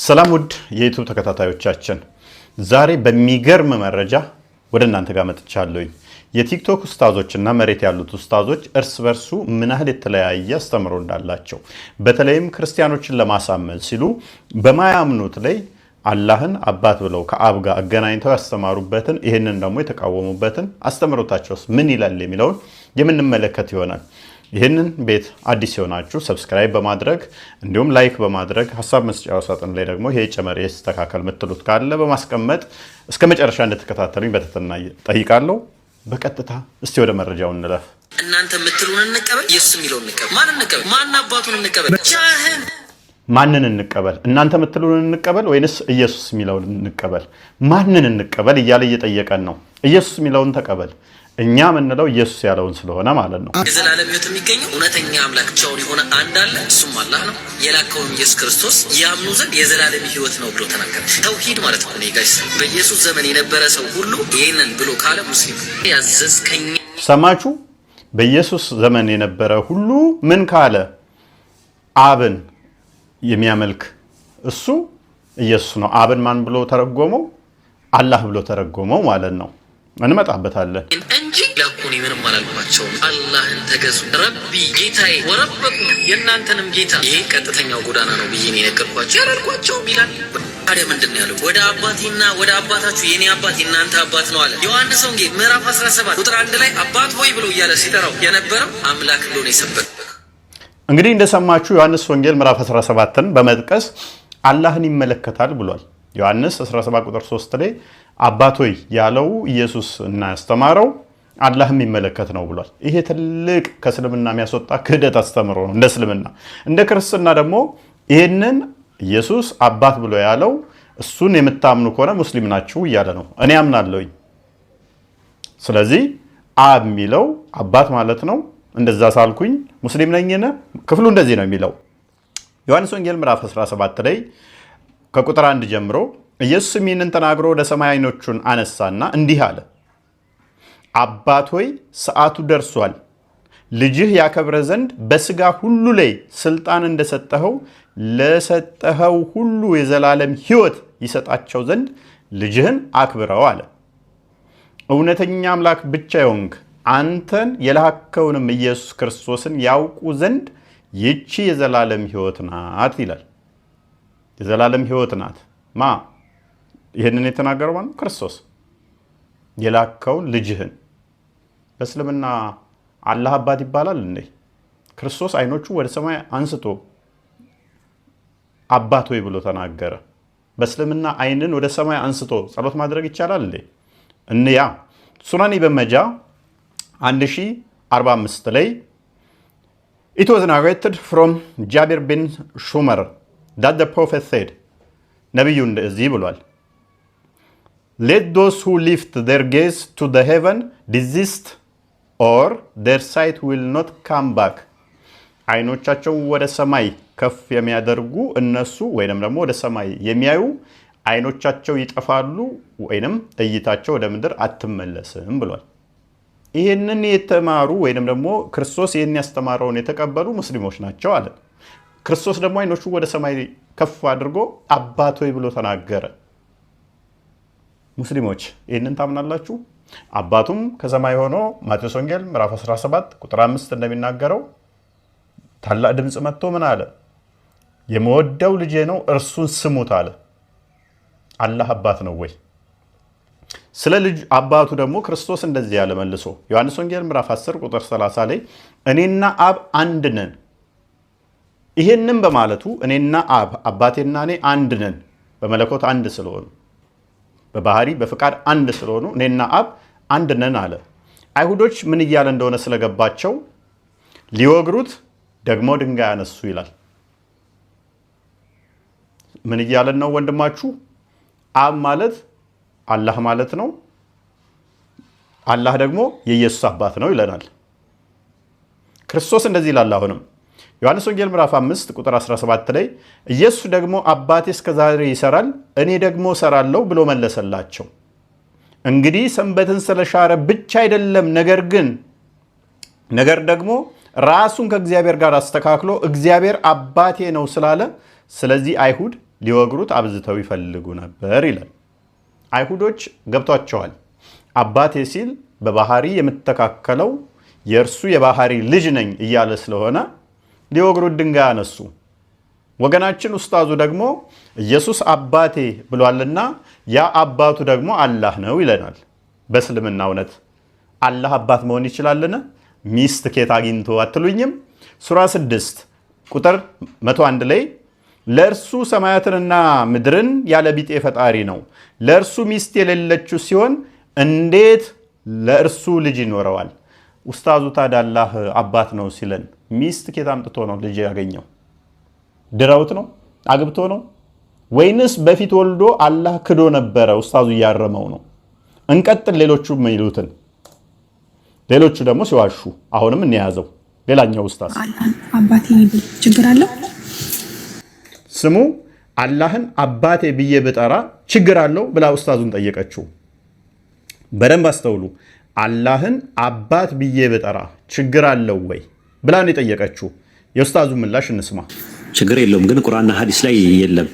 ሰላም ውድ የዩቲዩብ ተከታታዮቻችን ዛሬ በሚገርም መረጃ ወደ እናንተ ጋር መጥቻለሁ። የቲክቶክ ኡስታዞችና መሬት ያሉት ኡስታዞች እርስ በርሱ ምን ያህል የተለያየ አስተምሮ እንዳላቸው በተለይም ክርስቲያኖችን ለማሳመን ሲሉ በማያምኑት ላይ አላህን አባት ብለው ከአብ ጋር አገናኝተው ያስተማሩበትን ይሄንን ደግሞ የተቃወሙበትን አስተምሮታቸውስ ምን ይላል የሚለውን የምንመለከት ይሆናል። ይሄንን ቤት አዲስ የሆናችሁ ሰብስክራይብ በማድረግ እንዲሁም ላይክ በማድረግ ሐሳብ መስጫው ሳጥን ላይ ደግሞ ይሄ ጨመር ይስተካከል ምትሉት ካለ በማስቀመጥ እስከ መጨረሻ እንድትከታተሉኝ በትህትና ጠይቃለሁ። በቀጥታ እስቲ ወደ መረጃው እንለፍ። እናንተ የምትሉን እንቀበል፣ ኢየሱስ የሚለውን እንቀበል። ማን እንቀበል? ማን አባቱን እንቀበል? ጃህን ማንን እንቀበል? እናንተ የምትሉን እንቀበል ወይንስ ኢየሱስ የሚለውን እንቀበል? ማንን እንቀበል እያለ እየጠየቀን ነው። ኢየሱስ የሚለውን ተቀበል። እኛ ምንለው ኢየሱስ ያለውን ስለሆነ ማለት ነው። የዘላለም ሕይወት የሚገኘው እውነተኛ አምላክ ብቻውን የሆነ አንድ አለ፣ እሱም አላህ ነው። የላከውን ኢየሱስ ክርስቶስ ያምኑ ዘንድ የዘላለም ሕይወት ነው ብሎ ተናገረ። ተውሂድ ማለት ነው። ጋይስ በኢየሱስ ዘመን የነበረ ሰው ሁሉ ይሄንን ብሎ ካለ ሙስሊም ያዘዝከኝ። ሰማችሁ? በኢየሱስ ዘመን የነበረ ሁሉ ምን ካለ አብን የሚያመልክ እሱ ኢየሱስ ነው። አብን ማን ብሎ ተረጎመው? አላህ ብሎ ተረጎመው ማለት ነው። እንመጣበታለን እንጂ ለኩኒ ምንም አላልኳቸውም። አላህን ተገዙ፣ ረቢ ጌታዬ፣ ወረበኩም የእናንተንም ጌታ። ይሄ ቀጥተኛው ጎዳና ነው ብዬ ነው የነገርኳቸው። ያላልኳቸውም ይላል። ታዲያ ምንድን ነው ያለው? ወደ አባቴና ወደ አባታችሁ የኔ አባት የእናንተ አባት ነው አለ። ዮሐንስ ወንጌል ምዕራፍ 17 ቁጥር 1 ላይ አባት ሆይ ብሎ እያለ ሲጠራው የነበረው አምላክ እንደሆነ የሰበከ። እንግዲህ እንደሰማችሁ ዮሐንስ ወንጌል ምዕራፍ 17ን በመጥቀስ አላህን ይመለከታል ብሏል። ዮሐንስ 17 ቁጥር 3 ላይ አባት ሆይ ያለው ኢየሱስ እና ያስተማረው አላህ የሚመለከት ነው ብሏል። ይሄ ትልቅ ከእስልምና የሚያስወጣ ክህደት አስተምሮ ነው እንደ እስልምና። እንደ ክርስትና ደግሞ ይሄንን ኢየሱስ አባት ብሎ ያለው እሱን የምታምኑ ከሆነ ሙስሊም ናችሁ እያለ ነው። እኔ አምናለሁኝ። ስለዚህ አብ የሚለው አባት ማለት ነው። እንደዛ ሳልኩኝ ሙስሊም ነኝነ? ክፍሉ እንደዚህ ነው የሚለው ዮሐንስ ወንጌል ምዕራፍ 17 ላይ ከቁጥር 1 ጀምሮ ኢየሱስ ይህንን ተናግሮ ወደ ሰማይ ዓይኖቹን አነሳና እንዲህ አለ። አባት ሆይ ሰዓቱ ደርሷል። ልጅህ ያከብረ ዘንድ በሥጋ ሁሉ ላይ ስልጣን እንደሰጠኸው ለሰጠኸው ሁሉ የዘላለም ሕይወት ይሰጣቸው ዘንድ ልጅህን አክብረው አለ። እውነተኛ አምላክ ብቻ የሆንክ አንተን የላከውንም ኢየሱስ ክርስቶስን ያውቁ ዘንድ ይቺ የዘላለም ሕይወት ናት ይላል። የዘላለም ሕይወት ናት ማ? ይህንን የተናገረው ማለት ክርስቶስ የላከውን ልጅህን። በእስልምና አላህ አባት ይባላል እንዴ? ክርስቶስ አይኖቹ ወደ ሰማይ አንስቶ አባት ሆይ ብሎ ተናገረ። በእስልምና አይንን ወደ ሰማይ አንስቶ ጸሎት ማድረግ ይቻላል እንዴ? እንያ ሱናን ኢብን ማጃ 1045 ላይ it was narrated from Jabir bin Shumar that the prophet said ነብዩ እንደዚህ ብሏል። Let those who lift their gaze to the heaven desist or their sight will not come back. አይኖቻቸው ወደ ሰማይ ከፍ የሚያደርጉ እነሱ ወይንም ደግሞ ወደ ሰማይ የሚያዩ አይኖቻቸው ይጠፋሉ ወይንም እይታቸው ወደ ምድር አትመለስም ብሏል። ይሄንን የተማሩ ወይንም ደግሞ ክርስቶስ ይሄን ያስተማረውን የተቀበሉ ሙስሊሞች ናቸው አለ። ክርስቶስ ደግሞ አይኖቹ ወደ ሰማይ ከፍ አድርጎ አባት ሆይ ብሎ ተናገረ። ሙስሊሞች ይሄንን ታምናላችሁ? አባቱም ከሰማይ ሆኖ ማቴዎስ ወንጌል ምዕራፍ 17 ቁጥር 5 እንደሚናገረው ታላቅ ድምጽ መጥቶ ምን አለ? የምወደው ልጄ ነው እርሱን ስሙት አለ። አላህ አባት ነው ወይ? ስለ ልጅ አባቱ ደግሞ ክርስቶስ እንደዚህ ያለ መልሶ ዮሐንስ ወንጌል ምዕራፍ 10 ቁጥር 30 ላይ እኔና አብ አንድ ነን። ይሄንን በማለቱ እኔና አብ አባቴና እኔ አንድ ነን፣ በመለኮት አንድ ስለሆኑ በባህሪ በፍቃድ አንድ ስለሆኑ እኔና አብ አንድ ነን አለ። አይሁዶች ምን እያለ እንደሆነ ስለገባቸው ሊወግሩት ደግሞ ድንጋይ አነሱ ይላል። ምን እያለን ነው ወንድማችሁ? አብ ማለት አላህ ማለት ነው። አላህ ደግሞ የኢየሱስ አባት ነው ይለናል። ክርስቶስ እንደዚህ ይላል። አሁንም ዮሐንስ ወንጌል ምዕራፍ 5 ቁጥር 17 ላይ ኢየሱስ ደግሞ አባቴ እስከዛሬ ይሰራል እኔ ደግሞ እሰራለሁ ብሎ መለሰላቸው። እንግዲህ ሰንበትን ስለሻረ ብቻ አይደለም ነገር ደግሞ ራሱን ከእግዚአብሔር ጋር አስተካክሎ እግዚአብሔር አባቴ ነው ስላለ ስለዚህ አይሁድ ሊወግሩት አብዝተው ይፈልጉ ነበር ይላል። አይሁዶች ገብቷቸዋል። አባቴ ሲል በባህሪ የምተካከለው የእርሱ የባህሪ ልጅ ነኝ እያለ ስለሆነ ሊወግሩት ድንጋይ አነሱ። ወገናችን ኡስታዙ ደግሞ ኢየሱስ አባቴ ብሏልና ያ አባቱ ደግሞ አላህ ነው ይለናል። በእስልምና እውነት አላህ አባት መሆን ይችላልን? ሚስት ኬት አግኝቶ አትሉኝም? ሱራ 6 ቁጥር 101 ላይ ለእርሱ ሰማያትንና ምድርን ያለ ቢጤ ፈጣሪ ነው፣ ለእርሱ ሚስት የሌለችው ሲሆን እንዴት ለእርሱ ልጅ ይኖረዋል? ኡስታዙ ታዲያ አላህ አባት ነው ሲለን ሚስት ኬት አምጥቶ ነው ልጅ ያገኘው? ድረውት ነው? አግብቶ ነው? ወይንስ በፊት ወልዶ አላህ ክዶ ነበረ? ኡስታዙ እያረመው ነው። እንቀጥል። ሌሎቹ የሚሉትን ሌሎቹ ደግሞ ሲዋሹ አሁንም እንያዘው። ሌላኛው ኡስታዝ አባቴ ችግር አለው? ስሙ አላህን አባቴ ብዬ ብጠራ ችግር አለው ብላ ኡስታዙን ጠየቀችው። በደንብ አስተውሉ። አላህን አባት ብዬ ብጠራ ችግር አለው ወይ ብላን የጠየቀችው። የኡስታዙ ምላሽ እንስማ። ችግር የለውም ግን ቁርአንና ሐዲስ ላይ የለም።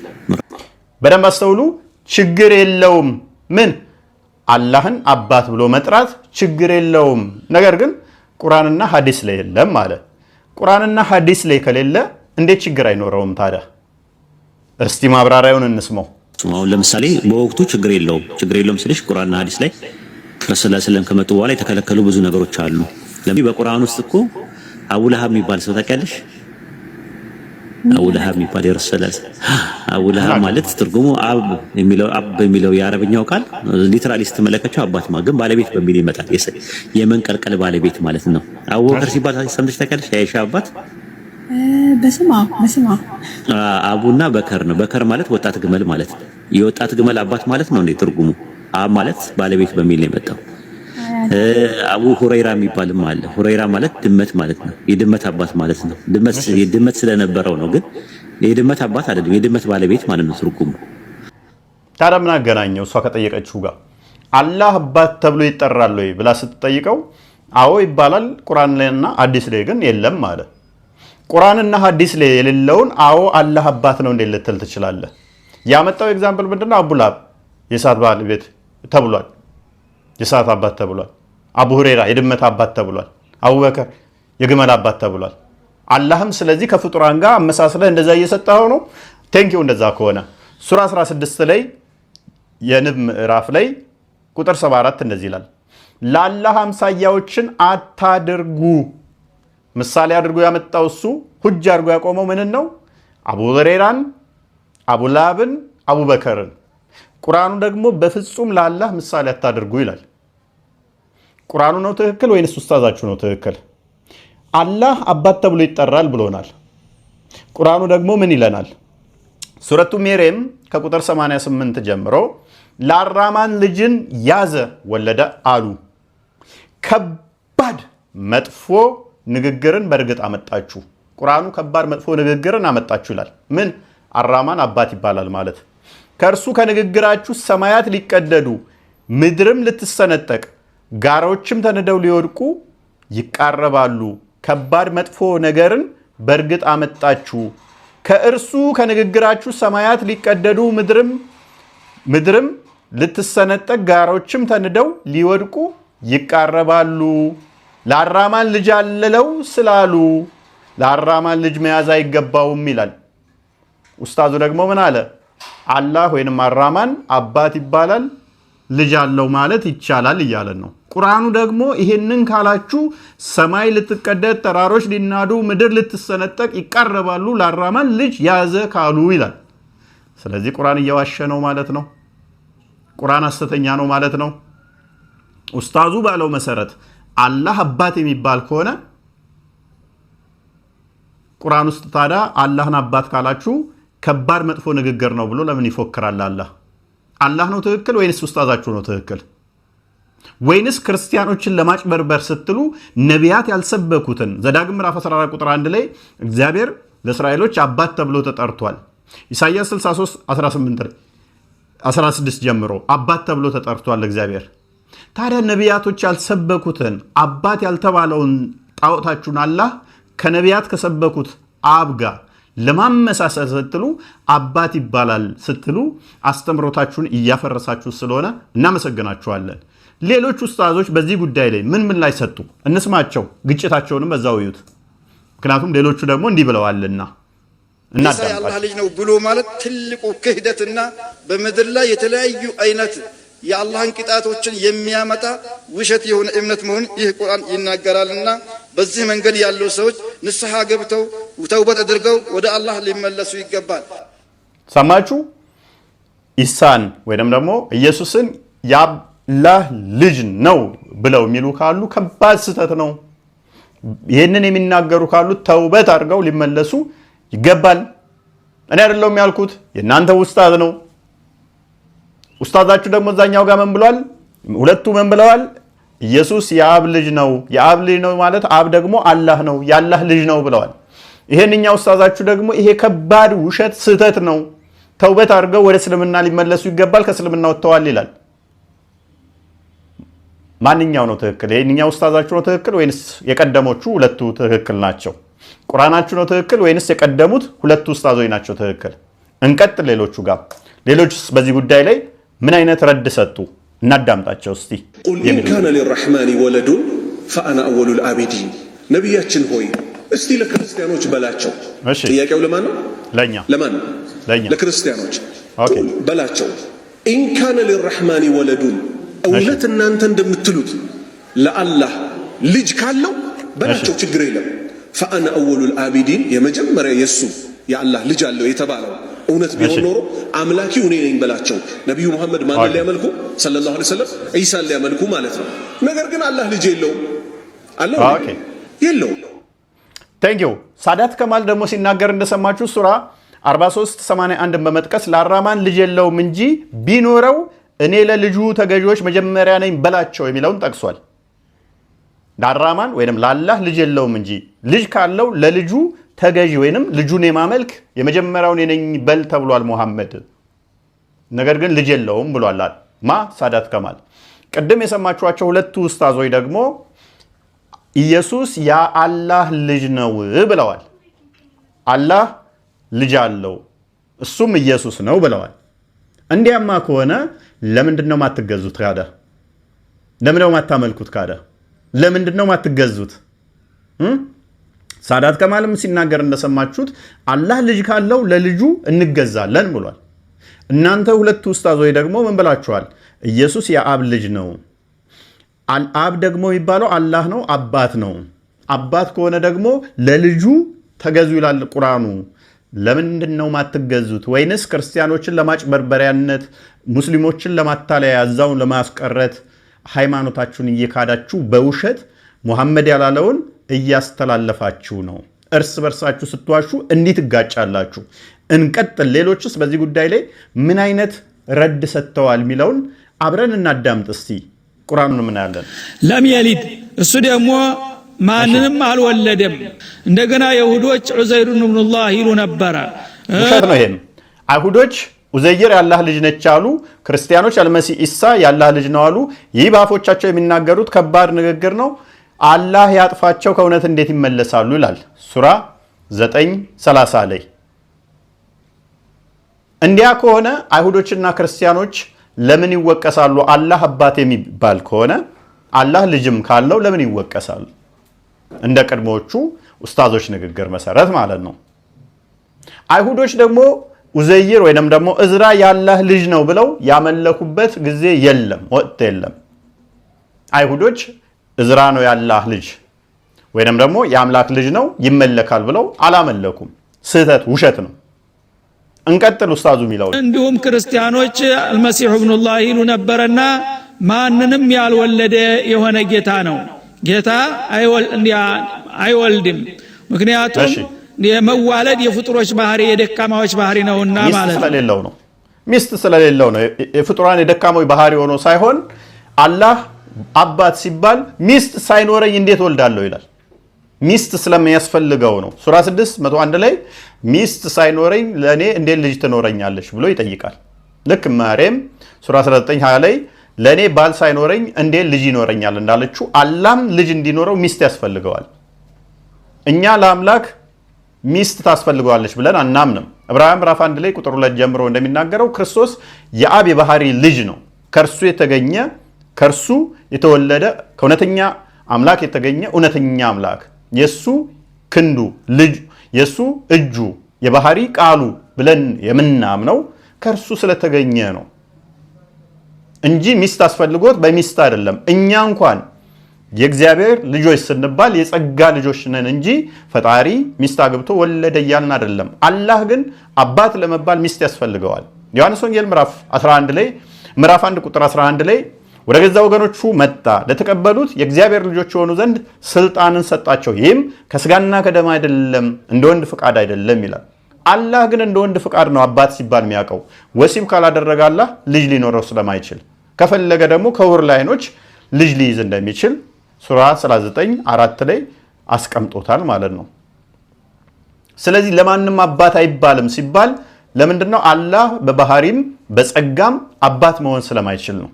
በደንብ አስተውሉ። ችግር የለውም ምን አላህን አባት ብሎ መጥራት ችግር የለውም፣ ነገር ግን ቁርአንና ሐዲስ ላይ የለም ማለት። ቁርአንና ሐዲስ ላይ ከሌለ እንዴት ችግር አይኖረውም ታዲያ? እስቲ ማብራሪያውን እንስማው። አሁን ለምሳሌ በወቅቱ ችግር የለውም ስልሽ ቁርአንና ሐዲስ ላይ ረሱላህ ሰለላሁ ከመጡ በኋላ የተከለከሉ ብዙ ነገሮች አሉ። ለምን በቁርአን ውስጥ እኮ አቡ ለሃብ የሚባል ሰው ታውቂያለሽ? አቡ ለሃብ የሚባል የረሱላህ አቡ ለሃብ ማለት ትርጉሙ አብ የሚለው የአረብኛው ቃል ሊትራሊ ስትመለከቸው አባት ማለት ግን ባለቤት በሚል ይመጣል። የመንቀልቀል ባለቤት ማለት ነው። አቡበከር ሲባል ሰምተሽ ታውቂያለሽ? የአይሻ አባት በስማ አቡና በከር ነው። በከር ማለት ወጣት ግመል ማለት ነው። የወጣት ግመል አባት ማለት ነው እንዴ ትርጉሙ። አብ ማለት ባለቤት በሚል ነው የመጣው። አቡ ሁረይራ የሚባልም አለ። ሁረይራ ማለት ድመት ማለት ነው። የድመት አባት ማለት ነው። ድመት ስለነበረው ነው፣ ግን የድመት አባት አይደለም፣ የድመት ባለቤት ማለት ነው ትርጉሙ። ታዲያ ምን አገናኘው እሷ ከጠየቀችው ጋር? አላህ አባት ተብሎ ይጠራል ወይ ብላ ስትጠይቀው አዎ ይባላል ቁርአን ላይና ሐዲስ ላይ ግን የለም ማለት። ቁርአንና ሐዲስ ላይ የሌለውን አዎ አላህ አባት ነው እንዴት ልትል ትችላለህ? ያመጣው ኤግዛምፕል ምንድነው? አቡ ለሃብ የእሳት ባለቤት ተብሏል፣ የእሳት አባት ተብሏል። አቡ ሁረይራ የድመት አባት ተብሏል። አቡበከር የግመል አባት ተብሏል። አላህም ስለዚህ ከፍጡራን ጋር አመሳስለህ እንደዛ እየሰጠኸው ነው። ቴንኪው። እንደዛ ከሆነ ሱራ 16 ላይ የንብ ምዕራፍ ላይ ቁጥር 74 እንደዚህ ይላል፣ ለአላህ አምሳያዎችን አታድርጉ። ምሳሌ አድርጎ ያመጣው እሱ ሁጅ አድርጎ ያቆመው ምንን ነው? አቡ ሁረይራን፣ አቡ ለሃብን፣ አቡበከርን። ቁርአኑ ደግሞ በፍጹም ለአላህ ምሳሌ አታድርጉ ይላል። ቁርአኑ ነው ትክክል ወይንስ ኡስታዛችሁ ነው ትክክል? አላህ አባት ተብሎ ይጠራል ብሎናል። ቁርአኑ ደግሞ ምን ይለናል? ሱረቱ መርየም ከቁጥር 88 ጀምሮ ለአራማን ልጅን ያዘ ወለደ አሉ። ከባድ መጥፎ ንግግርን በእርግጥ አመጣችሁ። ቁርአኑ ከባድ መጥፎ ንግግርን አመጣችሁ ይላል። ምን አራማን አባት ይባላል ማለት? ከእርሱ ከንግግራችሁ ሰማያት ሊቀደዱ ምድርም ልትሰነጠቅ ጋራዎችም ተንደው ሊወድቁ ይቃረባሉ። ከባድ መጥፎ ነገርን በእርግጥ አመጣችሁ። ከእርሱ ከንግግራችሁ ሰማያት ሊቀደዱ ምድርም ልትሰነጠቅ ጋራዎችም ተንደው ሊወድቁ ይቃረባሉ። ለአራማን ልጅ አለለው ስላሉ ለአራማን ልጅ መያዝ አይገባውም ይላል። ኡስታዙ ደግሞ ምን አለ? አላህ ወይንም አራማን አባት ይባላል፣ ልጅ አለው ማለት ይቻላል እያለን ነው። ቁርአኑ ደግሞ ይሄንን ካላችሁ ሰማይ ልትቀደድ፣ ተራሮች ሊናዱ፣ ምድር ልትሰነጠቅ ይቃረባሉ ለአራማን ልጅ ያዘ ካሉ ይላል። ስለዚህ ቁርአን እየዋሸ ነው ማለት ነው። ቁርአን ሐሰተኛ ነው ማለት ነው። ኡስታዙ ባለው መሰረት አላህ አባት የሚባል ከሆነ ቁርአን ውስጥ ታዲያ አላህን አባት ካላችሁ ከባድ መጥፎ ንግግር ነው ብሎ ለምን ይፎክራል? አላህ ነው ትክክል ወይንስ ኡስታዛችሁ ነው ትክክል? ወይንስ ክርስቲያኖችን ለማጭበርበር ስትሉ ነቢያት ያልሰበኩትን ዘዳግም ምዕራፍ 14 ቁጥር 1 ላይ እግዚአብሔር ለእስራኤሎች አባት ተብሎ ተጠርቷል። ኢሳይያስ 63 16 ጀምሮ አባት ተብሎ ተጠርቷል እግዚአብሔር። ታዲያ ነቢያቶች ያልሰበኩትን አባት ያልተባለውን ጣዖታችሁን አላህ ከነቢያት ከሰበኩት አብ ጋር ለማመሳሰል ስትሉ አባት ይባላል ስትሉ አስተምሮታችሁን እያፈረሳችሁ ስለሆነ እናመሰግናችኋለን። ሌሎች ኡስታዞች በዚህ ጉዳይ ላይ ምን ላይ ሰጡ? እንስማቸው። ግጭታቸውንም በዛው ይዩት። ምክንያቱም ሌሎቹ ደግሞ እንዲህ ብለዋልና ኢሳ የአላህ ልጅ ነው ብሎ ማለት ትልቁ ክህደትና በምድር ላይ የተለያዩ አይነት የአላህን ቅጣቶችን የሚያመጣ ውሸት የሆነ እምነት መሆን ይህ ቁርአን ይናገራልና በዚህ መንገድ ያሉ ሰዎች ንስሐ ገብተው ተውበት አድርገው ወደ አላህ ሊመለሱ ይገባል። ሰማችሁ? ኢሳን ወይንም ደግሞ ኢየሱስን የአላህ ልጅ ነው ብለው የሚሉ ካሉ ከባድ ስህተት ነው። ይህንን የሚናገሩ ካሉ ተውበት አድርገው ሊመለሱ ይገባል። እኔ አይደለሁም ያልኩት፣ የእናንተ ኡስታዝ ነው። ኡስታዛችሁ ደግሞ እዛኛው ጋር ምን ብሏል? ሁለቱ ምን ብለዋል? ኢየሱስ የአብ ልጅ ነው። የአብ ልጅ ነው ማለት አብ ደግሞ አላህ ነው፣ የአላህ ልጅ ነው ብለዋል። ይሄንኛው ኡስታዛችሁ ደግሞ ይሄ ከባድ ውሸት ስህተት ነው፣ ተውበት አድርገው ወደ እስልምና ሊመለሱ ይገባል፣ ከእስልምና ወጥተዋል ይላል። ማንኛው ነው ትክክል? ይሄንኛው ኡስታዛችሁ ነው ትክክል ወይንስ የቀደሞቹ ሁለቱ ትክክል ናቸው? ቁርአናችሁ ነው ትክክል ወይንስ የቀደሙት ሁለቱ ኡስታዞች ናቸው ትክክል? እንቀጥል ሌሎቹ ጋር። ሌሎችስ በዚህ ጉዳይ ላይ ምን አይነት ረድ ሰጡ? እናዳምጣቸው እስቲ። ቁል ኢን ካነ ሊረሕማኒ ወለዱን ፈአና አወሉል አቢዲን። ነቢያችን ሆይ እስቲ ለክርስቲያኖች በላቸው። ጥያቄው ለማን ነው? ለማን ነው? ለክርስቲያኖች በላቸው። ኢን ካነ ሊረሕማኒ ወለዱን፣ እውነት እናንተ እንደምትሉት ለአላህ ልጅ ካለው በላቸው፣ ችግር የለም። ፈአና አወሉል አቢዲን፣ የመጀመሪያ የሱ የአላህ ልጅ አለው የተባለው እውነት ቢሆን ኖሮ አምላኪው እኔ ነኝ በላቸው። ነብዩ መሐመድ ማንን ሊያመልኩ ሰለላሁ ዐለይሂ ወሰለም? ኢሳን ሊያመልኩ ማለት ነው። ነገር ግን አላህ ልጅ የለውም አለው የለውም። ታንክ ዩ። ሳዳት ከማል ደግሞ ሲናገር እንደሰማችሁ ሱራ 43:81 በመጥቀስ ለአራማን ልጅ የለውም እንጂ ቢኖረው እኔ ለልጁ ተገዢዎች መጀመሪያ ነኝ በላቸው የሚለውን ጠቅሷል። ለአራማን ወይንም ለአላህ ልጅ የለውም እንጂ ልጅ ካለው ለልጁ ተገዢ ወይንም ልጁን የማመልክ የመጀመሪያውን የነኝ በል ተብሏል ሙሐመድ። ነገር ግን ልጅ የለውም ብሏል ሳዳት ከማል። ቅድም የሰማችኋቸው ሁለቱ ኡስታዞች ደግሞ ኢየሱስ የአላህ ልጅ ነው ብለዋል። አላህ ልጅ አለው እሱም ኢየሱስ ነው ብለዋል። እንዲያማ ከሆነ ለምንድን ነው ማትገዙት ካደ? ለምን ነው ማታመልኩት ካደ? ለምንድን ነው ማትገዙት? ሳዳት ከማልም ሲናገር እንደሰማችሁት አላህ ልጅ ካለው ለልጁ እንገዛለን ብሏል። እናንተ ሁለቱ ኡስታዞች ደግሞ ምን ብላችኋል? ኢየሱስ የአብ ልጅ ነው። አብ ደግሞ የሚባለው አላህ ነው፣ አባት ነው። አባት ከሆነ ደግሞ ለልጁ ተገዙ ይላል ቁርአኑ። ለምንድን ነው ማትገዙት? ወይንስ ክርስቲያኖችን ለማጭበርበሪያነት ሙስሊሞችን ለማታለያ እዛውን ለማስቀረት ሃይማኖታችሁን እየካዳችሁ በውሸት ሙሐመድ ያላለውን እያስተላለፋችሁ ነው? እርስ በርሳችሁ ስትዋሹ እንዴት ትጋጫላችሁ? እንቀጥል። ሌሎችስ በዚህ ጉዳይ ላይ ምን አይነት ረድ ሰጥተዋል የሚለውን አብረን እናዳምጥ እስቲ። ቁርአኑን ምን ያለን? ለም የሊድ፣ እሱ ደግሞ ማንንም አልወለደም። እንደገና የሁዶች ዑዘይር ኢብኑላህ ይሉ ነበረ። ውሸት ነው ይሄም። አይሁዶች ኡዘይር የአላህ ልጅ ነች አሉ። ክርስቲያኖች አልመሲህ ኢሳ የአላህ ልጅ ነው አሉ። ይህ በአፎቻቸው የሚናገሩት ከባድ ንግግር ነው። አላህ ያጥፋቸው፣ ከእውነት እንዴት ይመለሳሉ ይላል ሱራ 9:30 ላይ። እንዲያ ከሆነ አይሁዶችና ክርስቲያኖች ለምን ይወቀሳሉ? አላህ አባት የሚባል ከሆነ አላህ ልጅም ካለው ለምን ይወቀሳሉ? እንደ ቀድሞዎቹ ኡስታዞች ንግግር መሰረት ማለት ነው። አይሁዶች ደግሞ ኡዘይር ወይንም ደግሞ እዝራ የአላህ ልጅ ነው ብለው ያመለኩበት ጊዜ የለም፣ ወቅት የለም። አይሁዶች እዝራ ነው የአላህ ልጅ ወይንም ደግሞ የአምላክ ልጅ ነው ይመለካል ብለው አላመለኩም። ስህተት፣ ውሸት ነው። እንቀጥል ኡስታዙ የሚለው። እንዲሁም ክርስቲያኖች አልመሲሁ ኢብኑላህ ይሉ ነበርና ማንንም ያልወለደ የሆነ ጌታ ነው። ጌታ አይወልድም። ምክንያቱም የመዋለድ የፍጡሮች ባህሪ የደካማዎች ባህሪ ነውና ማለት ነው። ሚስት ስለሌለው ነው። የፍጡራን የደካማዎች ባህሪ ሆኖ ሳይሆን አላህ አባት ሲባል ሚስት ሳይኖረኝ እንዴት ወልዳለሁ ይላል። ሚስት ስለሚያስፈልገው ነው። ሱራ 6:101 ላይ ሚስት ሳይኖረኝ ለእኔ እንዴት ልጅ ትኖረኛለች ብሎ ይጠይቃል። ልክ ማርያም ሱራ 19:20 ላይ ለእኔ ባል ሳይኖረኝ እንዴት ልጅ ይኖረኛል እንዳለችው አላህም ልጅ እንዲኖረው ሚስት ያስፈልገዋል። እኛ ለአምላክ ሚስት ታስፈልገዋለች ብለን አናምንም። ዕብራውያን ምዕራፍ 1 ላይ ቁጥር 2 ጀምሮ እንደሚናገረው ክርስቶስ የአብ የባህሪ ልጅ ነው። ከርሱ የተገኘ ከርሱ የተወለደ ከእውነተኛ አምላክ የተገኘ እውነተኛ አምላክ የሱ ክንዱ ልጅ የሱ እጁ የባህሪ ቃሉ ብለን የምናምነው ከርሱ ስለተገኘ ነው እንጂ ሚስት አስፈልጎት በሚስት አይደለም። እኛ እንኳን የእግዚአብሔር ልጆች ስንባል የጸጋ ልጆች ነን እንጂ ፈጣሪ ሚስት አግብቶ ወለደ እያልን አይደለም። አላህ ግን አባት ለመባል ሚስት ያስፈልገዋል። ዮሐንስ ወንጌል ምዕራፍ 1 ቁጥር 11 ላይ ወደ ገዛ ወገኖቹ መጣ፣ ለተቀበሉት የእግዚአብሔር ልጆች የሆኑ ዘንድ ስልጣንን ሰጣቸው፣ ይህም ከስጋና ከደም አይደለም፣ እንደ ወንድ ፍቃድ አይደለም ይላል። አላህ ግን እንደ ወንድ ፍቃድ ነው አባት ሲባል የሚያውቀው። ወሲብ ካላደረገ አላህ ልጅ ሊኖረው ስለማይችል ከፈለገ ደግሞ ከውር ላይኖች ልጅ ሊይዝ እንደሚችል ሱራ 39:4 ላይ አስቀምጦታል ማለት ነው። ስለዚህ ለማንም አባት አይባልም ሲባል ለምንድነው? አላህ በባህሪም በጸጋም አባት መሆን ስለማይችል ነው።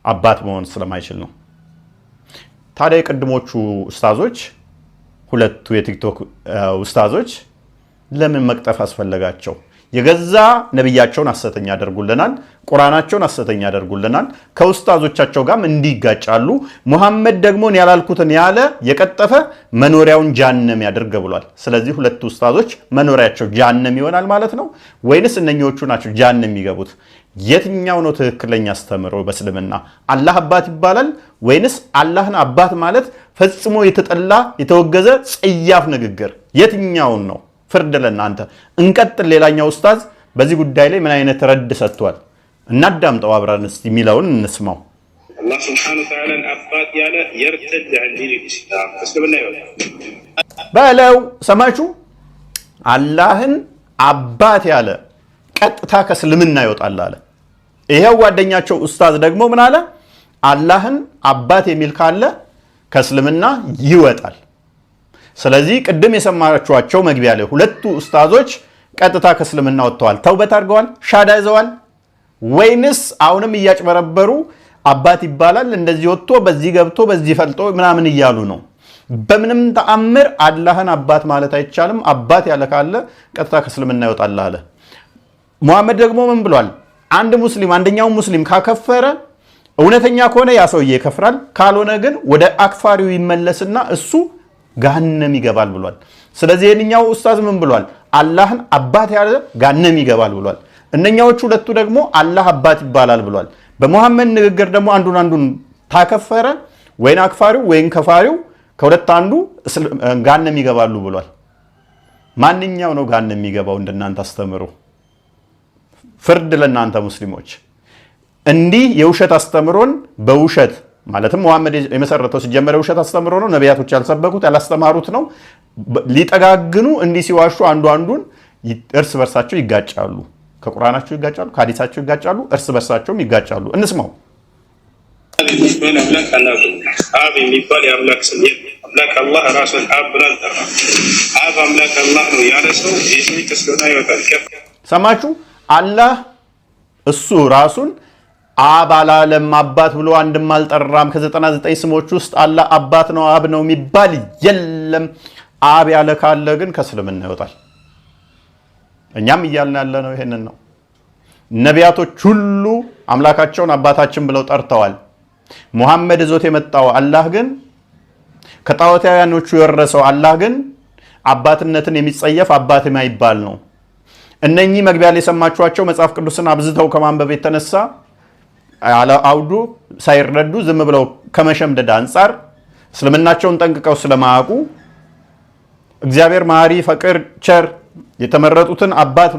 አባት መሆን ስለማይችል ነው። ታዲያ የቅድሞቹ ኡስታዞች ሁለቱ የቲክቶክ ኡስታዞች ለምን መቅጠፍ አስፈለጋቸው? የገዛ ነብያቸውን ሐሰተኛ ያደርጉልናል፣ ቁርአናቸውን ሐሰተኛ ያደርጉልናል፣ ከኡስታዞቻቸው ጋርም እንዲጋጫሉ። ሙሐመድ ደግሞ ያላልኩትን ያለ የቀጠፈ መኖሪያውን ጀሃነም ያድርግ ብሏል። ስለዚህ ሁለቱ ኡስታዞች መኖሪያቸው ጀሃነም ይሆናል ማለት ነው ወይንስ እነኞቹ ናቸው ጀሃነም የሚገቡት? የትኛው ነው ትክክለኛ አስተምሮ በእስልምና? አላህ አባት ይባላል ወይንስ አላህን አባት ማለት ፈጽሞ የተጠላ የተወገዘ ጽያፍ ንግግር? የትኛውን ነው? ፍርድ ለእናንተ። እንቀጥል። ሌላኛው ኡስታዝ በዚህ ጉዳይ ላይ ምን አይነት ረድ ሰጥቷል? እናዳምጠው አብረን እስቲ የሚለውን እንስማው። አላህ Subhanahu Wa Ta'ala አባት ያለ يرتد عن دين الإسلام እስልምና ይወጣል በለው። ሰማችሁ? አላህን አባት ያለ ቀጥታ ከእስልምና ይወጣል አለ። ይሄው ጓደኛቸው ኡስታዝ ደግሞ ምን አለ? አላህን አባት የሚል ካለ ከእስልምና ይወጣል። ስለዚህ ቅድም የሰማችኋቸው መግቢያ ላይ ሁለቱ ኡስታዞች ቀጥታ ከእስልምና ወጥተዋል። ተውበት አድርገዋል፣ ሻዳ ይዘዋል፣ ወይንስ አሁንም እያጭበረበሩ አባት ይባላል እንደዚህ ወጥቶ በዚህ ገብቶ በዚህ ፈልጦ ምናምን እያሉ ነው? በምንም ተአምር አላህን አባት ማለት አይቻልም። አባት ያለ ካለ ቀጥታ ከእስልምና ይወጣል አለ። ሙሐመድ ደግሞ ምን ብሏል? አንድ ሙስሊም አንደኛው ሙስሊም ካከፈረ እውነተኛ ከሆነ ያ ሰውዬ ይከፍራል፣ ካልሆነ ግን ወደ አክፋሪው ይመለስና እሱ ገሃነም ይገባል ብሏል። ስለዚህ የኛው ኡስታዝ ምን ብሏል? አላህን አባት ያለ ገሃነም ይገባል ብሏል። እነኛዎቹ ሁለቱ ደግሞ አላህ አባት ይባላል ብሏል። በሙሐመድ ንግግር ደግሞ አንዱን ታከፈረ ወይን አክፋሪው ወይን ከፋሪው ከሁለት አንዱ ገሃነም ይገባሉ ብሏል። ማንኛው ነው ገሃነም የሚገባው? እንደናንተ አስተምሩ። ፍርድ ለናንተ ሙስሊሞች። እንዲህ የውሸት አስተምሮን በውሸት ማለትም ሙሐመድ የመሰረተው ሲጀመር ውሸት አስተምሮ ነው። ነቢያቶች ያልሰበኩት ያላስተማሩት ነው። ሊጠጋግኑ እንዲህ ሲዋሹ አንዱን እርስ በርሳቸው ይጋጫሉ። ከቁርአናቸው ይጋጫሉ፣ ከሐዲሳቸው ይጋጫሉ፣ እርስ በርሳቸውም ይጋጫሉ። እንስማው። አብ የሚባል የአምላክ ስም አምላክ አላህ ራሱን አብ ብሎ አልጠራም። አብ አምላክ አላህ ነው ያለ ሰው የሰው ከእስልምና ይወጣል። ሰማችሁ? አላህ እሱ ራሱን አብ አላለም፣ አባት ብሎ አንድም አልጠራም። ከ99 ስሞች ውስጥ አላህ አባት ነው አብ ነው የሚባል የለም። አብ ያለ ካለ ግን ከእስልምና ይወጣል። እኛም እያልን ያለ ነው ይሄንን ነው። ነቢያቶች ሁሉ አምላካቸውን አባታችን ብለው ጠርተዋል። ሙሐመድ ዞት የመጣው አላህ ግን ከጣዖታውያኖቹ የወረሰው አላህ ግን አባትነትን የሚጸየፍ አባት የማይባል ነው። እነኚህ መግቢያ ላይ የሰማችኋቸው መጽሐፍ ቅዱስን አብዝተው ከማንበብ የተነሳ አውዱ ሳይረዱ ዝም ብለው ከመሸምደድ አንጻር እስልምናቸውን ጠንቅቀው ስለማያውቁ እግዚአብሔር መሐሪ፣ ፈቅር፣ ቸር የተመረጡትን አባት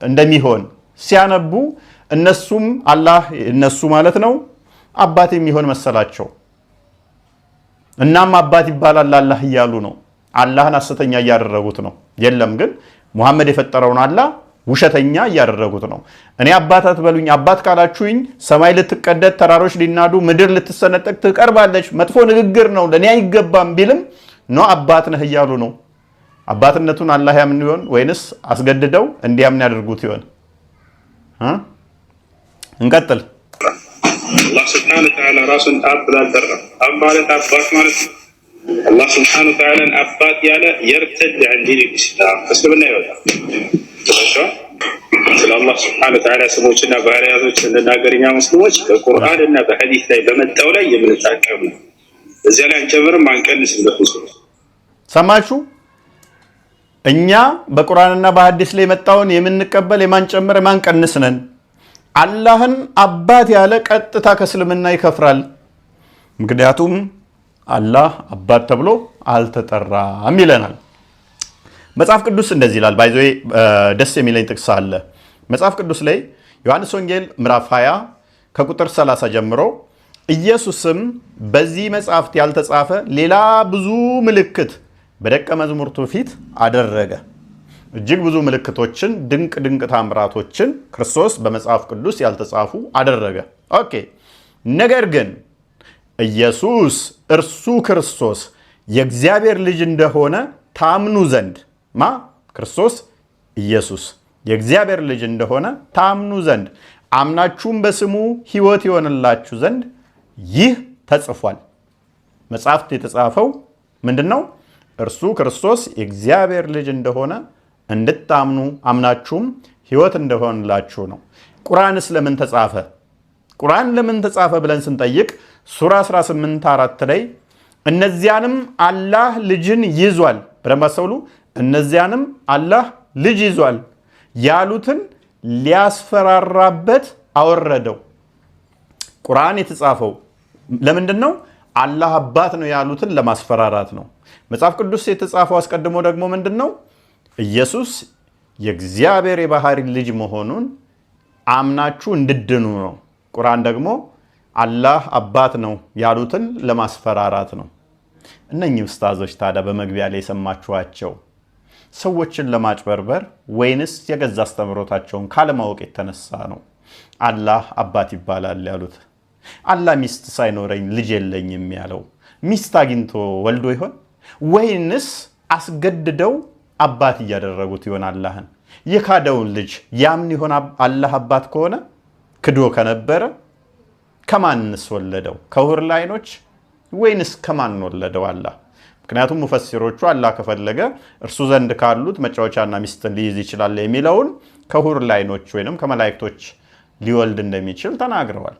እንደሚሆን ሲያነቡ እነሱም አላህ እነሱ ማለት ነው አባት የሚሆን መሰላቸው። እናም አባት ይባላል አላህ እያሉ ነው። አላህን ሐሰተኛ እያደረጉት ነው። የለም ግን ሙሐመድ የፈጠረውን አላህ ውሸተኛ እያደረጉት ነው። እኔ አባት አትበሉኝ፣ አባት ካላችሁኝ ሰማይ ልትቀደድ፣ ተራሮች ሊናዱ፣ ምድር ልትሰነጠቅ ትቀርባለች፣ መጥፎ ንግግር ነው፣ ለኔ አይገባም ቢልም ነው አባት ነህ እያሉ ነው። አባትነቱን አላህ ያምን ይሆን ወይንስ አስገድደው እንዲያምን ያደርጉት ይሆን? እንቀጥል። አላህ Subhanahu Wa Ta'ala ራሱን አብ ብሎ አልጠራም። አብ ማለት አባት ማለት ነው። አላህ ስብሓነሁ ወተዓላን አባት ያለ የርተድ ዐን ዲኒል ኢስላም ከእስልምና ይወጣል። ስለ አላህ ስብሓነሁ ወተዓላ ስሞችና ባህሪያቶች ስንናገር እኛ ሙስሊሞች በቁርአን እና በሐዲስ ላይ በመጣው ላይ የምንታቀም ነው። እዚያ ላይ አንጨምርም አንቀንስም። ሰማችሁ? እኛ በቁርአንና በሐዲስ ላይ የመጣውን የምንቀበል የማንጨምር የማንቀንስ ነን። አላህን አባት ያለ ቀጥታ ከእስልምና ይከፍራል። ምክንያቱም አላህ አባት ተብሎ አልተጠራም ይለናል መጽሐፍ ቅዱስ። እንደዚህ ይላል። ባይዞ ደስ የሚለኝ ጥቅስ አለ መጽሐፍ ቅዱስ ላይ ዮሐንስ ወንጌል ምዕራፍ 20 ከቁጥር 30 ጀምሮ ኢየሱስም በዚህ መጽሐፍት ያልተጻፈ ሌላ ብዙ ምልክት በደቀ መዛሙርቱ ፊት አደረገ። እጅግ ብዙ ምልክቶችን፣ ድንቅ ድንቅ ታምራቶችን ክርስቶስ በመጽሐፍ ቅዱስ ያልተጻፉ አደረገ። ኦኬ። ነገር ግን ኢየሱስ እርሱ ክርስቶስ የእግዚአብሔር ልጅ እንደሆነ ታምኑ ዘንድ ክርስቶስ ኢየሱስ የእግዚአብሔር ልጅ እንደሆነ ታምኑ ዘንድ አምናችሁም በስሙ ሕይወት ይሆንላችሁ ዘንድ ይህ ተጽፏል። መጽሐፍት የተጻፈው ምንድነው? እርሱ ክርስቶስ የእግዚአብሔር ልጅ እንደሆነ እንድታምኑ አምናችሁም ሕይወት እንደሆንላችሁ ነው። ቁርአንስ ለምን ተጻፈ? ቁርአን ለምን ተጻፈ ብለን ስንጠይቅ ሱራ 18:4 ላይ እነዚያንም አላህ ልጅን ይዟል፣ በደንብ አስተውሉ፣ እነዚያንም አላህ ልጅ ይዟል ያሉትን ሊያስፈራራበት አወረደው። ቁርአን የተጻፈው ለምንድን ነው? አላህ አባት ነው ያሉትን ለማስፈራራት ነው። መጽሐፍ ቅዱስ የተጻፈው አስቀድሞ ደግሞ ምንድን ነው? ኢየሱስ የእግዚአብሔር የባህሪ ልጅ መሆኑን አምናችሁ እንድድኑ ነው። ቁርአን ደግሞ አላህ አባት ነው ያሉትን ለማስፈራራት ነው። እነኚህ ኡስታዞች ታዲያ በመግቢያ ላይ የሰማችኋቸው ሰዎችን ለማጭበርበር ወይንስ የገዛ አስተምሮታቸውን ካለማወቅ የተነሳ ነው አላህ አባት ይባላል ያሉት? አላህ ሚስት ሳይኖረኝ ልጅ የለኝም ያለው ሚስት አግኝቶ ወልዶ ይሆን? ወይንስ አስገድደው አባት እያደረጉት ይሆን? አላህን የካደውን ልጅ ያምን ይሆን? አላህ አባት ከሆነ ክዶ ከነበረ ከማንስ ወለደው? ከሁር ላይኖች ወይንስ ከማን ወለደው አላህ? ምክንያቱም ሙፈሲሮቹ አላህ ከፈለገ እርሱ ዘንድ ካሉት መጫወቻና ሚስትን ሊይዝ ይችላል የሚለውን ከሁር ላይኖች ወይንም ከመላእክቶች ሊወልድ እንደሚችል ተናግረዋል።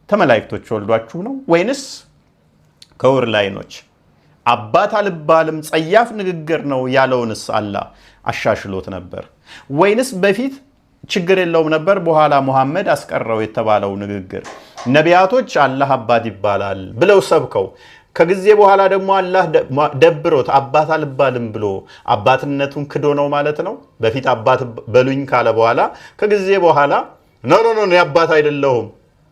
ተመላእክቶች ወልዷችሁ ነው ወይንስ ከሁር ላይኖች? አባት አልባልም ጸያፍ ንግግር ነው ያለውንስ አላህ አሻሽሎት ነበር ወይንስ በፊት ችግር የለውም ነበር በኋላ ሙሐመድ አስቀረው የተባለው ንግግር ነቢያቶች አላህ አባት ይባላል ብለው ሰብከው ከጊዜ በኋላ ደግሞ አላህ ደብሮት አባት አልባልም ብሎ አባትነቱን ክዶ ነው ማለት ነው? በፊት አባት በሉኝ ካለ በኋላ ከጊዜ በኋላ ኖ አባት አይደለሁም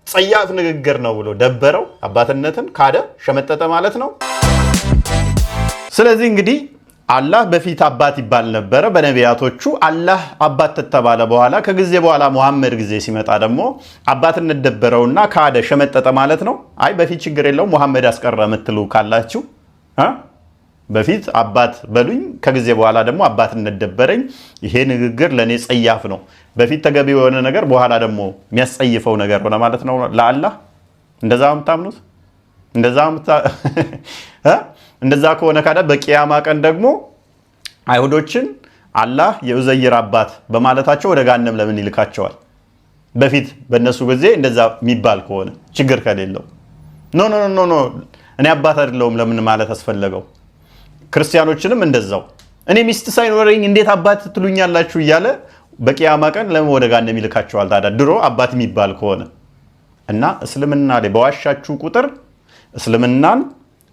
ጸያፍ ንግግር ነው ብሎ ደበረው፣ አባትነትን ካደ፣ ሸመጠጠ ማለት ነው። ስለዚህ እንግዲህ አላህ በፊት አባት ይባል ነበረ በነቢያቶቹ። አላህ አባት ተባለ በኋላ ከጊዜ በኋላ ሙሐመድ ጊዜ ሲመጣ ደግሞ አባትነት ደበረውና ካደ፣ ሸመጠጠ ማለት ነው። አይ በፊት ችግር የለው ሙሐመድ አስቀረ የምትሉ ካላችሁ በፊት አባት በሉኝ ከጊዜ በኋላ ደግሞ አባትነት ደበረኝ፣ ይሄ ንግግር ለኔ ጸያፍ ነው። በፊት ተገቢ የሆነ ነገር በኋላ ደግሞ የሚያስጸይፈው ነገር ሆነ ማለት ነው ለአላህ። እንደዛው የምታምኑት እንደዛ ከሆነ ካዳ በቂያማ ቀን ደግሞ አይሁዶችን አላህ የኡዘይር አባት በማለታቸው ወደ ገሃነም ለምን ይልካቸዋል? በፊት በእነሱ ጊዜ እንደዛ የሚባል ከሆነ ችግር ከሌለው ኖ እኔ አባት አይደለሁም ለምን ማለት አስፈለገው? ክርስቲያኖችንም እንደዛው እኔ ሚስት ሳይኖረኝ እንዴት አባት ትሉኛላችሁ እያለ በቂያማ ቀን ለምን ወደ ገሃነም ይልካቸዋል? ታዲያ ድሮ አባት የሚባል ከሆነ እና እስልምና ላይ በዋሻችሁ ቁጥር እስልምናን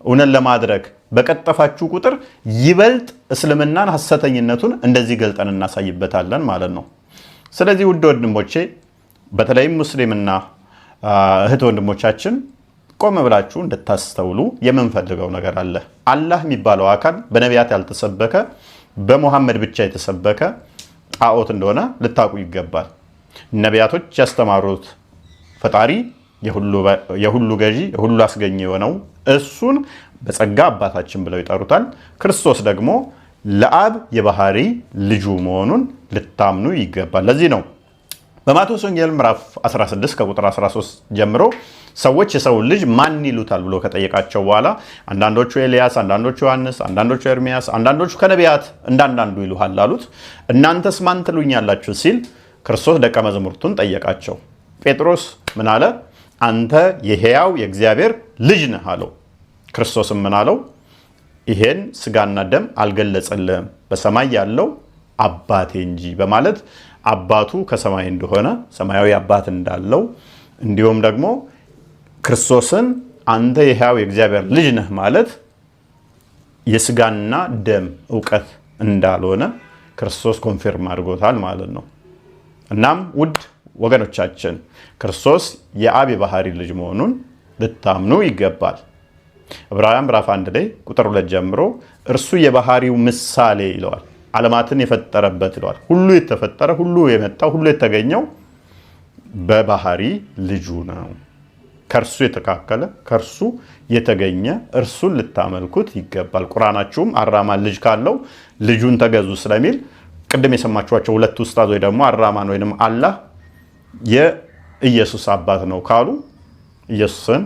እውነት ለማድረግ በቀጠፋችሁ ቁጥር ይበልጥ እስልምናን ሐሰተኝነቱን እንደዚህ ገልጠን እናሳይበታለን ማለት ነው። ስለዚህ ውድ ወንድሞቼ በተለይም ሙስሊምና እህት ወንድሞቻችን ቆም ብላችሁ እንድታስተውሉ የምንፈልገው ነገር አለ። አላህ የሚባለው አካል በነቢያት ያልተሰበከ በሙሐመድ ብቻ የተሰበከ ጣዖት እንደሆነ ልታውቁ ይገባል። ነቢያቶች ያስተማሩት ፈጣሪ የሁሉ ገዢ የሁሉ አስገኝ የሆነው እሱን በጸጋ አባታችን ብለው ይጠሩታል። ክርስቶስ ደግሞ ለአብ የባህሪ ልጁ መሆኑን ልታምኑ ይገባል። ለዚህ ነው በማቴዎስ ወንጌል ምዕራፍ 16 ከቁጥር 13 ጀምሮ ሰዎች የሰው ልጅ ማን ይሉታል ብሎ ከጠየቃቸው በኋላ አንዳንዶቹ ኤልያስ፣ አንዳንዶቹ ዮሐንስ፣ አንዳንዶቹ ኤርሚያስ፣ አንዳንዶቹ ከነቢያት እንዳንዳንዱ ይሉሃል አሉት። እናንተስ ማን ትሉኛላችሁ ሲል ክርስቶስ ደቀ መዛሙርቱን ጠየቃቸው። ጴጥሮስ ምን አለ? አንተ የሕያው የእግዚአብሔር ልጅ ነህ አለው። ክርስቶስም ምን አለው? ይሄን ስጋና ደም አልገለጸልህም በሰማይ ያለው አባቴ እንጂ በማለት አባቱ ከሰማይ እንደሆነ ሰማያዊ አባት እንዳለው እንዲሁም ደግሞ ክርስቶስን አንተ የሕያው የእግዚአብሔር ልጅ ነህ ማለት የስጋና ደም ዕውቀት እንዳልሆነ ክርስቶስ ኮንፊርም አድርጎታል ማለት ነው። እናም ውድ ወገኖቻችን ክርስቶስ የአብ የባህሪ ልጅ መሆኑን ልታምኑ ይገባል። ዕብራውያን ምዕራፍ 1 ላይ ቁጥር 2 ጀምሮ እርሱ የባህሪው ምሳሌ ይለዋል። ዓለማትን የፈጠረበት ይለዋል። ሁሉ የተፈጠረ፣ ሁሉ የመጣው፣ ሁሉ የተገኘው በባህሪ ልጁ ነው። ከእርሱ የተካከለ ከእርሱ የተገኘ እርሱን ልታመልኩት ይገባል። ቁርአናችሁም አራማን ልጅ ካለው ልጁን ተገዙ ስለሚል ቅድም የሰማችኋቸው ሁለት ኡስታዝ ወይ ደግሞ አራማን ወይንም አላህ የኢየሱስ አባት ነው ካሉ ኢየሱስን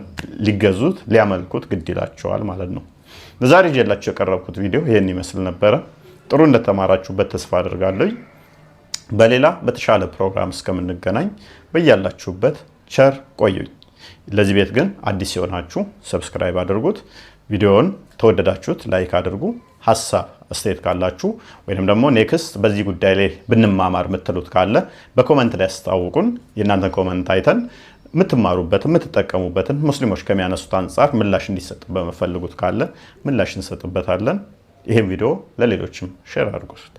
ሊገዙት ሊያመልኩት ግድ ይላቸዋል ማለት ነው። በዛሬ ጀላችሁ የቀረብኩት ቪዲዮ ይሄን ይመስል ነበረ። ጥሩ እንደተማራችሁበት ተስፋ አድርጋለሁ። በሌላ በተሻለ ፕሮግራም እስከምንገናኝ በያላችሁበት ቸር ቆዩኝ። ለዚህ ቤት ግን አዲስ የሆናችሁ ሰብስክራይብ አድርጉት። ቪዲዮውን ተወደዳችሁት ላይክ አድርጉ። ሐሳብ አስተያየት ካላችሁ ወይንም ደግሞ ኔክስት በዚህ ጉዳይ ላይ ብንማማር የምትሉት ካለ በኮሜንት ላይ አስታውቁን። የእናንተ ኮሜንት አይተን የምትማሩበትን የምትጠቀሙበትን ሙስሊሞች ከሚያነሱት አንጻር ምላሽ እንዲሰጥ በመፈልጉት ካለ ምላሽ እንሰጥበታለን። ይህም ቪዲዮ ለሌሎችም ሼር አድርጉት።